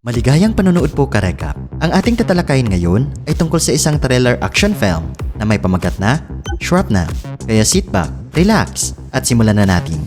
Maligayang panonood po ka-recap. Ang ating tatalakayin ngayon ay tungkol sa isang thriller action film na may pamagat na Shrapnel. Kaya sit back, relax, at simulan na natin.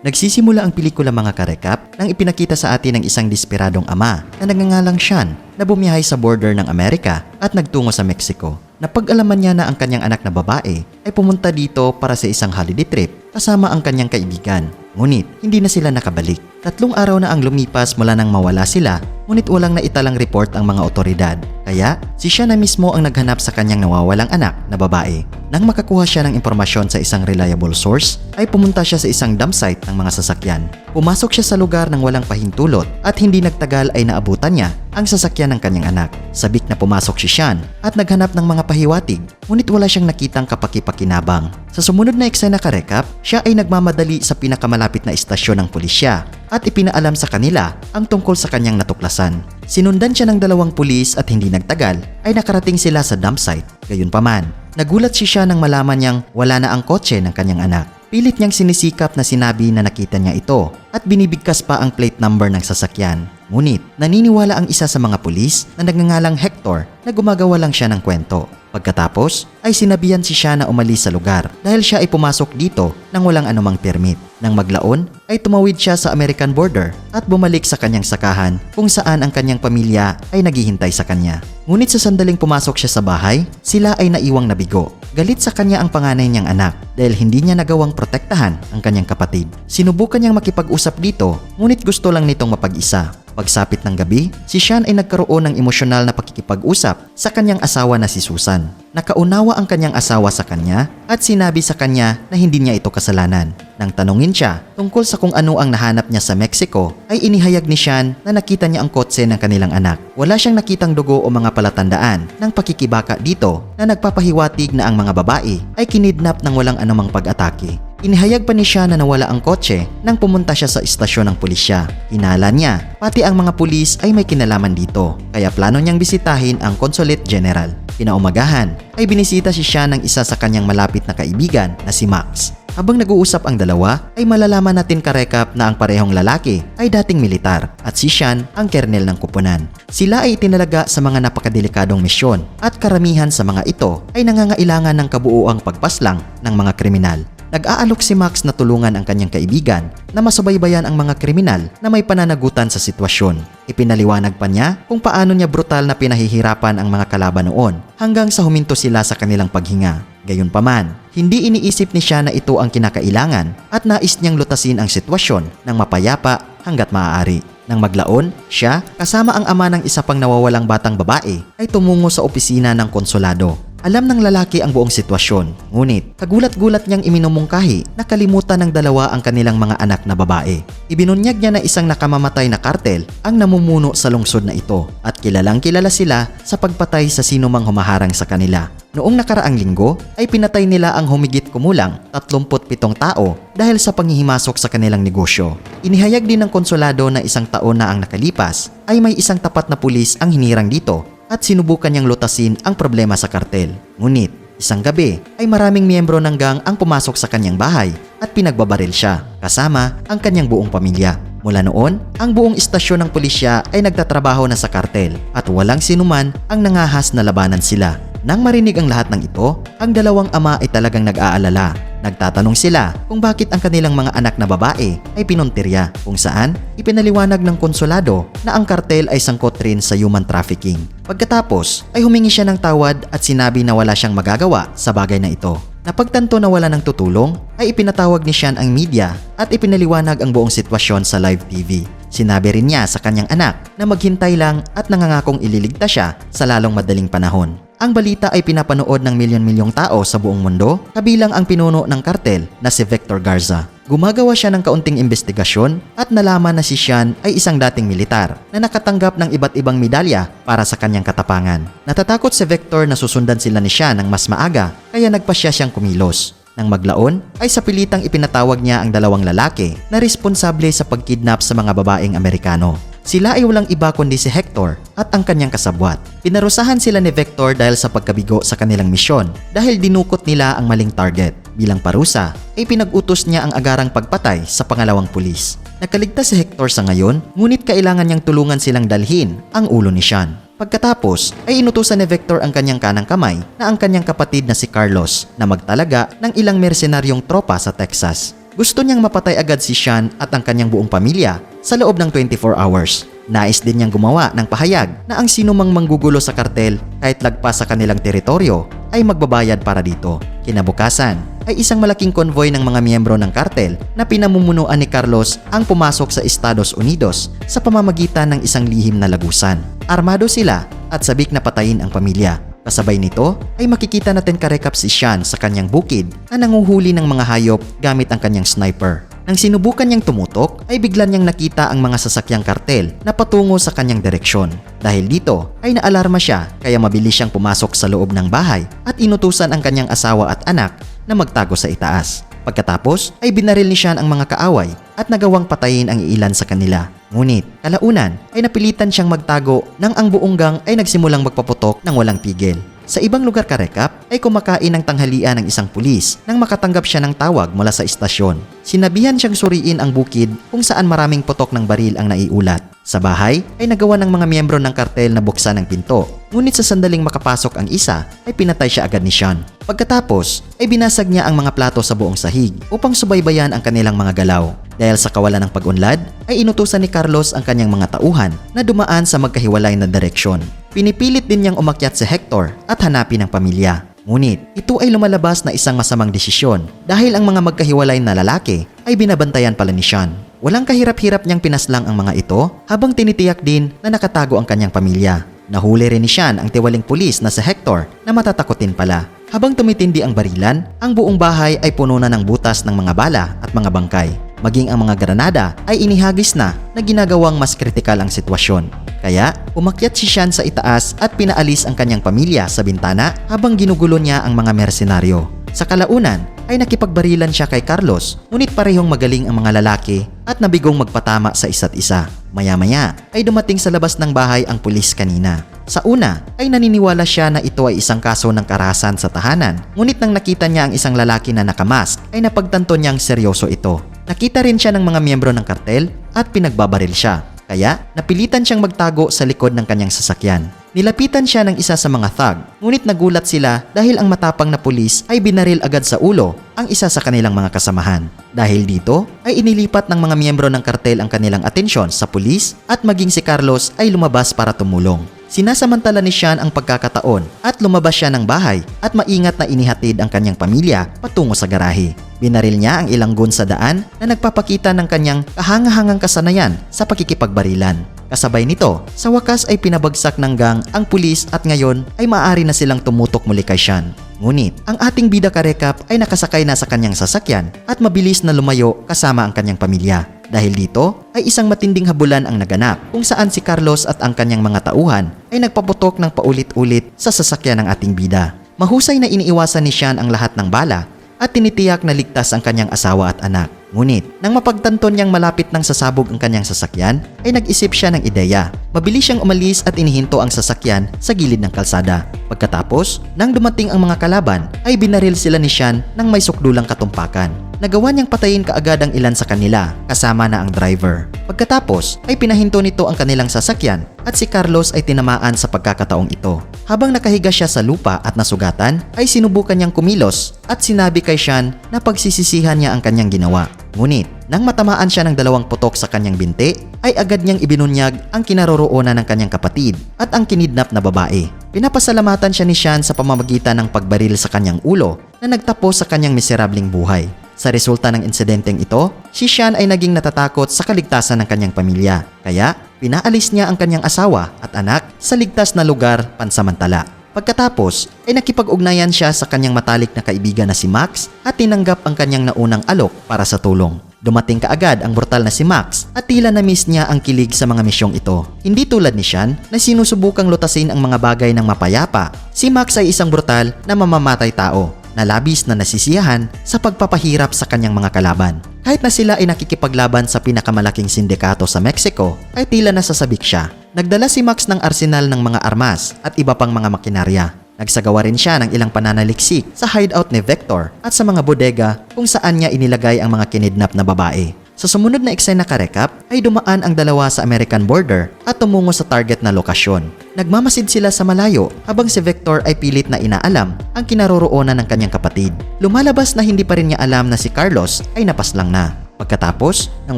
Nagsisimula ang pelikula mga ka-recap nang ipinakita sa atin ng isang desperadong ama na nagngangalang Sean na bumiyahe sa border ng Amerika at nagtungo sa Mexico. Napag-alaman niya na ang kanyang anak na babae ay pumunta dito para sa isang holiday trip kasama ang kanyang kaibigan. Ngunit hindi na sila nakabalik. 3 araw na ang lumipas mula nang mawala sila, ngunit walang naitalang report ang mga otoridad. Kaya si Sean na mismo ang naghanap sa kanyang nawawalang anak na babae. Nang makakuha siya ng impormasyon sa isang reliable source, ay pumunta siya sa isang dump site ng mga sasakyan. Pumasok siya sa lugar ng walang pahintulot at hindi nagtagal ay naabutan niya ang sasakyan ng kanyang anak. Sabik na pumasok si Sean at naghanap ng mga pahiwatig, ngunit wala siyang nakitang kapaki-pakinabang. Sa sumunod na eksena ka-recap, siya ay nagmamadali sa pinakamalapit na istasyon ng pulisya at ipinaalam sa kanila ang tungkol sa kanyang natuklasan. Sinundan siya ng 2 pulis at hindi nagtagal ay nakarating sila sa dump site. Gayunpaman, nagulat si Sean nang malaman niyang wala na ang kotse ng kanyang anak. Pilit niyang sinisikap na sinabi na nakita niya ito at binibigkas pa ang plate number ng sasakyan. Ngunit naniniwala ang isa sa mga pulis na nagngangalang Hector na gumagawa lang siya ng kwento. Pagkatapos ay sinabihan si Sean na umalis sa lugar dahil siya ay pumasok dito nang walang anumang permit. Nang maglaon ay tumawid siya sa American border at bumalik sa kanyang sakahan kung saan ang kanyang pamilya ay naghihintay sa kanya. Ngunit sa sandaling pumasok siya sa bahay, sila ay naiwang nabigo. Galit sa kanya ang panganay niyang anak dahil hindi niya nagawang protektahan ang kanyang kapatid. Sinubukan niyang makipag-usap dito ngunit gusto lang nitong mapag-isa. Pagsapit ng gabi, si Sean ay nagkaroon ng emosyonal na pakikipag-usap sa kanyang asawa na si Susan. Nakaunawa ang kanyang asawa sa kanya at sinabi sa kanya na hindi niya ito kasalanan. Nang tanungin siya tungkol sa kung ano ang nahanap niya sa Mexico, ay inihayag ni Sean na nakita niya ang kotse ng kanilang anak. Wala siyang nakitang dugo o mga palatandaan ng pakikibaka dito na nagpapahiwatig na ang mga babae ay kinidnap ng walang anumang pag-atake. Inihayag pa ni Sean na nawala ang kotse nang pumunta siya sa istasyon ng pulisya. Hinala niya, pati ang mga pulis ay may kinalaman dito, kaya plano niyang bisitahin ang Consulate General. Kinaumagahan ay binisita si Sean ng isa sa kanyang malapit na kaibigan na si Max. Habang nag-uusap ang dalawa, ay malalaman natin ka-recap na ang parehong lalaki ay dating militar at si Sean ang kernel ng kupunan. Sila ay itinalaga sa mga napakadelikadong misyon at karamihan sa mga ito ay nangangailangan ng kabuuang pagpaslang ng mga kriminal. Nag-aalok si Max na tulungan ang kanyang kaibigan na masubaybayan ang mga kriminal na may pananagutan sa sitwasyon. Ipinaliwanag pa niya kung paano niya brutal na pinahihirapan ang mga kalaban noon hanggang sa huminto sila sa kanilang paghinga. Gayunpaman, hindi iniisip ni Sean na ito ang kinakailangan at nais niyang lutasin ang sitwasyon ng mapayapa hanggat maaari. Nang maglaon, siya kasama ang ama ng isa pang nawawalang batang babae ay tumungo sa opisina ng konsulado. Alam ng lalaki ang buong sitwasyon, ngunit kagulat-gulat niyang iminumungkahi na kalimutan ng dalawa ang kanilang mga anak na babae. Ibinunyag niya na isang nakamamatay na kartel ang namumuno sa lungsod na ito at kilalang kilala sila sa pagpatay sa sinumang humaharang sa kanila. Noong nakaraang linggo ay pinatay nila ang humigit kumulang 37 tao dahil sa panghihimasok sa kanilang negosyo. Inihayag din ng konsulado na 1 taon na ang nakalipas ay may isang tapat na pulis ang hinirang dito at sinubukan niyang lutasin ang problema sa kartel. Ngunit, isang gabi ay maraming miyembro ng gang ang pumasok sa kanyang bahay at pinagbabaril siya, kasama ang kanyang buong pamilya. Mula noon, ang buong istasyon ng pulisya ay nagtatrabaho na sa kartel at walang sinuman ang nangahas na labanan sila. Nang marinig ang lahat ng ito, ang 2 ama ay talagang nag-aalala. Nagtatanong sila kung bakit ang kanilang mga anak na babae ay pinuntirya, kung saan ipinaliwanag ng konsulado na ang kartel ay sangkot rin sa human trafficking. Pagkatapos ay humingi siya ng tawad at sinabi na wala siyang magagawa sa bagay na ito. Napagtanto na wala ng tutulong ay ipinatawag ni Sean ang media at ipinaliwanag ang buong sitwasyon sa live TV. Sinabi rin niya sa kanyang anak na maghintay lang at nangangakong ililigtas siya sa lalong madaling panahon. Ang balita ay pinapanood ng milyon-milyong tao sa buong mundo, kabilang ang pinuno ng kartel na si Victor Garza. Gumagawa siya ng kaunting investigasyon at nalaman na si Sean ay isang dating militar na nakatanggap ng iba't ibang medalya para sa kanyang katapangan. Natatakot si Victor na susundan sila ni Sean ng mas maaga, kaya nagpasya siyang kumilos. Nang maglaon ay sa pilitang ipinatawag niya ang 2 lalaki na responsable sa pagkidnap sa mga babaeng Amerikano. Sila ay walang iba kundi si Hector at ang kanyang kasabwat. Pinarusahan sila ni Victor dahil sa pagkabigo sa kanilang misyon dahil dinukot nila ang maling target. Bilang parusa, ay pinag-utos niya ang agarang pagpatay sa pangalawang pulis. Nakaligtas si Hector sa ngayon, ngunit kailangan niyang tulungan silang dalhin ang ulo ni Sean. Pagkatapos ay inutusan ni Victor ang kanyang kanang kamay na ang kanyang kapatid na si Carlos na magtalaga ng ilang mercenaryong tropa sa Texas. Gusto niyang mapatay agad si Sean at ang kanyang buong pamilya sa loob ng 24 hours. Nais din niyang gumawa ng pahayag na ang sinumang manggugulo sa kartel kahit lagpas sa kanilang teritoryo ay magbabayad para dito. Kinabukasan ay isang malaking konvoy ng mga miyembro ng kartel na pinamumunuan ni Carlos ang pumasok sa Estados Unidos sa pamamagitan ng isang lihim na lagusan. Armado sila at sabik na patayin ang pamilya. Kasabay nito ay makikita natin karekap si Sean sa kanyang bukid na nanguhuli ng mga hayop gamit ang kanyang sniper. Nang sinubukan niyang tumutok ay bigla niyang nakita ang mga sasakyang kartel na patungo sa kanyang direksyon. Dahil dito ay naalarma siya kaya mabilis siyang pumasok sa loob ng bahay at inutusan ang kanyang asawa at anak na magtago sa itaas. Pagkatapos ay binaril ni Sean ang mga kaaway at nagawang patayin ang ilan sa kanila. Ngunit kalaunan ay napilitan siyang magtago nang ang buong gang ay nagsimulang magpaputok ng walang pigil. Sa ibang lugar karekap ay kumakain ng tanghalian ng isang pulis nang makatanggap siya ng tawag mula sa istasyon. Sinabihan siyang suriin ang bukid kung saan maraming putok ng baril ang naiulat. Sa bahay ay nagawa ng mga miyembro ng kartel na buksan ang pinto. Ngunit sa sandaling makapasok ang isa ay pinatay siya agad ni Sean. Pagkatapos ay binasag niya ang mga plato sa buong sahig upang subaybayan ang kanilang mga galaw. Dahil sa kawalan ng pag-unlad ay inutusan ni Carlos ang kanyang mga tauhan na dumaan sa magkahiwalay na direksyon. Pinipilit din niyang umakyat si Hector at hanapin ang pamilya. Ngunit ito ay lumalabas na isang masamang desisyon dahil ang mga magkahiwalay na lalaki ay binabantayan pala ni Sean. Walang kahirap-hirap niyang pinaslang ang mga ito habang tinitiyak din na nakatago ang kanyang pamilya. Nahuli rin ni Sean ang tiwaling pulis na si Hector na matatakotin pala. Habang tumitindi ang barilan, ang buong bahay ay puno na ng butas ng mga bala at mga bangkay. Maging ang mga granada ay inihagis na ginagawang mas kritikal ang sitwasyon. Kaya umakyat si Sean sa itaas at pinaalis ang kanyang pamilya sa bintana habang ginugulo niya ang mga mersenaryo. Sa kalaunan ay nakipagbarilan siya kay Carlos, ngunit parehong magaling ang mga lalaki at nabigong magpatama sa isa't isa. Maya-maya ay dumating sa labas ng bahay ang pulis kanina. Sa una ay naniniwala siya na ito ay isang kaso ng karahasan sa tahanan, ngunit nang nakita niya ang isang lalaki na nakamask ay napagtanto niyang seryoso ito. Nakita rin siya ng mga miyembro ng kartel at pinagbabaril siya. Kaya napilitan siyang magtago sa likod ng kanyang sasakyan. Nilapitan siya ng isa sa mga thug, ngunit nagulat sila dahil ang matapang na pulis ay binaril agad sa ulo ang isa sa kanilang mga kasamahan. Dahil dito ay inilipat ng mga miyembro ng kartel ang kanilang atensyon sa pulis at maging si Carlos ay lumabas para tumulong. Sinasamantala ni Sean ang pagkakataon at lumabas siya ng bahay at maingat na inihatid ang kanyang pamilya patungo sa garahe. Binaril niya ang ilang gun sa daan na nagpapakita ng kanyang kahangahangang kasanayan sa pakikipagbarilan. Kasabay nito, sa wakas ay pinabagsak ng gang ang pulis at ngayon ay maaari na silang tumutok muli kay Sean. Ngunit ang ating bida karekap ay nakasakay na sa kanyang sasakyan at mabilis na lumayo kasama ang kanyang pamilya. Dahil dito ay isang matinding habulan ang naganap kung saan si Carlos at ang kanyang mga tauhan ay nagpaputok ng paulit-ulit sa sasakyan ng ating bida. Mahusay na iniiwasan ni Sean ang lahat ng bala at tinitiyak na ligtas ang kanyang asawa at anak. Ngunit nang mapagtanto niyang malapit nang sasabog ang kanyang sasakyan ay nag-isip siya ng ideya. Mabilis siyang umalis at inihinto ang sasakyan sa gilid ng kalsada. Pagkatapos, nang dumating ang mga kalaban ay binaril sila ni Sean ng may sukdulang katumpakan. Nagawa niyang patayin kaagad ang ilan sa kanila kasama na ang driver. Pagkatapos ay pinahinto nito ang kanilang sasakyan at si Carlos ay tinamaan sa pagkakataong ito. Habang nakahiga siya sa lupa at nasugatan ay sinubukan niyang kumilos at sinabi kay Sean na pagsisisihan niya ang kanyang ginawa. Ngunit nang matamaan siya ng 2 putok sa kanyang binti ay agad niyang ibinunyag ang kinaroroonan ng kanyang kapatid at ang kinidnap na babae. Pinapasalamatan siya ni Sean sa pamamagitan ng pagbaril sa kanyang ulo na nagtapos sa kanyang miserabling buhay. Sa resulta ng insidenteng ito, si Sean ay naging natatakot sa kaligtasan ng kanyang pamilya. Kaya, pinaalis niya ang kanyang asawa at anak sa ligtas na lugar pansamantala. Pagkatapos, ay nakipag-ugnayan siya sa kanyang matalik na kaibigan na si Max at tinanggap ang kanyang naunang alok para sa tulong. Dumating kaagad ang brutal na si Max at tila na-miss niya ang kilig sa mga misyong ito. Hindi tulad ni Sean na sinusubukang lutasin ang mga bagay ng mapayapa. Si Max ay isang brutal na mamamatay tao na labis na nasisiyahan sa pagpapahirap sa kanyang mga kalaban. Kahit na sila ay nakikipaglaban sa pinakamalaking sindikato sa Mexico, ay tila nasasabik siya. Nagdala si Max ng arsenal ng mga armas at iba pang mga makinarya. Nagsagawa rin siya ng ilang pananaliksik sa hideout ni Vector at sa mga bodega kung saan niya inilagay ang mga kinidnap na babae. Sa sumunod na eksena ka-recap ay dumaan ang dalawa sa American border at tumungo sa target na lokasyon. Nagmamasid sila sa malayo habang si Vector ay pilit na inaalam ang kinaroroonan ng kanyang kapatid. Lumalabas na hindi pa rin niya alam na si Carlos ay napaslang na. Pagkatapos, nang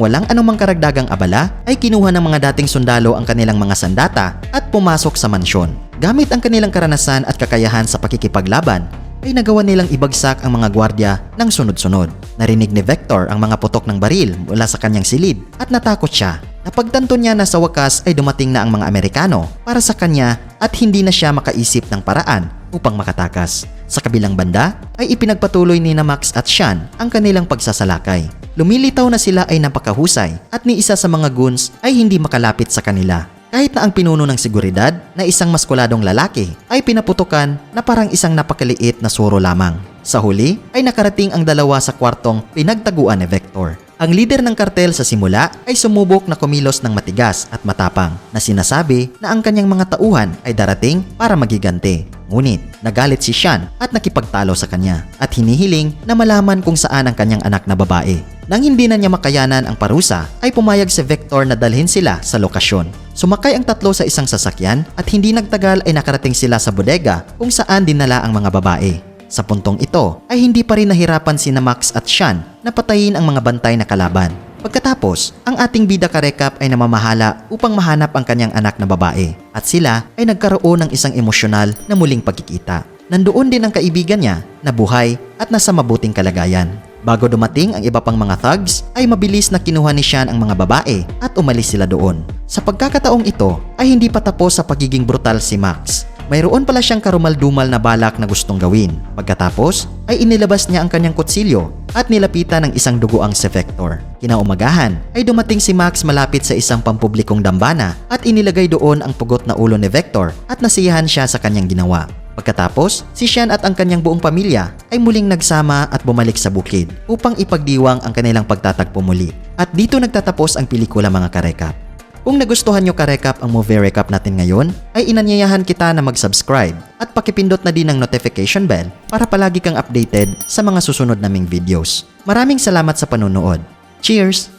walang anumang karagdagang abala, ay kinuha ng mga dating sundalo ang kanilang mga sandata at pumasok sa mansyon. Gamit ang kanilang karanasan at kakayahan sa pakikipaglaban, ay nagawa nilang ibagsak ang mga gwardya ng sunod-sunod. Narinig ni Vector ang mga putok ng baril mula sa kanyang silid at natakot siya. Napagtanto niya na sa wakas ay dumating na ang mga Amerikano para sa kanya at hindi na siya makaisip ng paraan upang makatakas. Sa kabilang banda ay ipinagpatuloy ni Max at Sean ang kanilang pagsasalakay. Lumilitaw na sila ay napakahusay at ni isa sa mga goons ay hindi makalapit sa kanila. Kahit na ang pinuno ng seguridad na isang maskuladong lalaki ay pinaputukan na parang isang napakaliit na suro lamang. Sa huli ay nakarating ang dalawa sa kwartong pinagtaguan ni Vector. Ang lider ng kartel sa simula ay sumubok na kumilos ng matigas at matapang na sinasabi na ang kanyang mga tauhan ay darating para magiganti. Ngunit nagalit si Sean at nakipagtalo sa kanya at hinihiling na malaman kung saan ang kanyang anak na babae. Nang hindi na niya makayanan ang parusa ay pumayag si Vector na dalhin sila sa lokasyon. Sumakay ang tatlo sa isang sasakyan at hindi nagtagal ay nakarating sila sa bodega kung saan dinala ang mga babae. Sa puntong ito ay hindi pa rin nahirapan si Max at Sean na patayin ang mga bantay na kalaban. Pagkatapos, ang ating bida ka-recap ay namamahala upang mahanap ang kanyang anak na babae at sila ay nagkaroon ng isang emosyonal na muling pagkikita. Nandoon din ang kaibigan niya na buhay at nasa mabuting kalagayan. Bago dumating ang iba pang mga thugs, ay mabilis na kinuha ni Sean ang mga babae at umalis sila doon. Sa pagkakataong ito ay hindi pa tapos sa pagiging brutal si Max. Mayroon pala siyang karumal-dumal na balak na gustong gawin. Pagkatapos ay inilabas niya ang kanyang kutsilyo at nilapitan ng isang duguang si Vector. Kinaumagahan ay dumating si Max malapit sa isang pampublikong dambana at inilagay doon ang pugot na ulo ni Vector at nasiyahan siya sa kanyang ginawa. Pagkatapos, si Sean at ang kanyang buong pamilya ay muling nagsama at bumalik sa bukid upang ipagdiwang ang kanilang pagtatagpo muli. At dito nagtatapos ang pelikula mga ka-recap. Kung nagustuhan nyo ka-recap ang movie recap natin ngayon, ay inanyayahan kita na mag-subscribe at pakipindot na din ang notification bell para palagi kang updated sa mga susunod naming videos. Maraming salamat sa panunood. Cheers!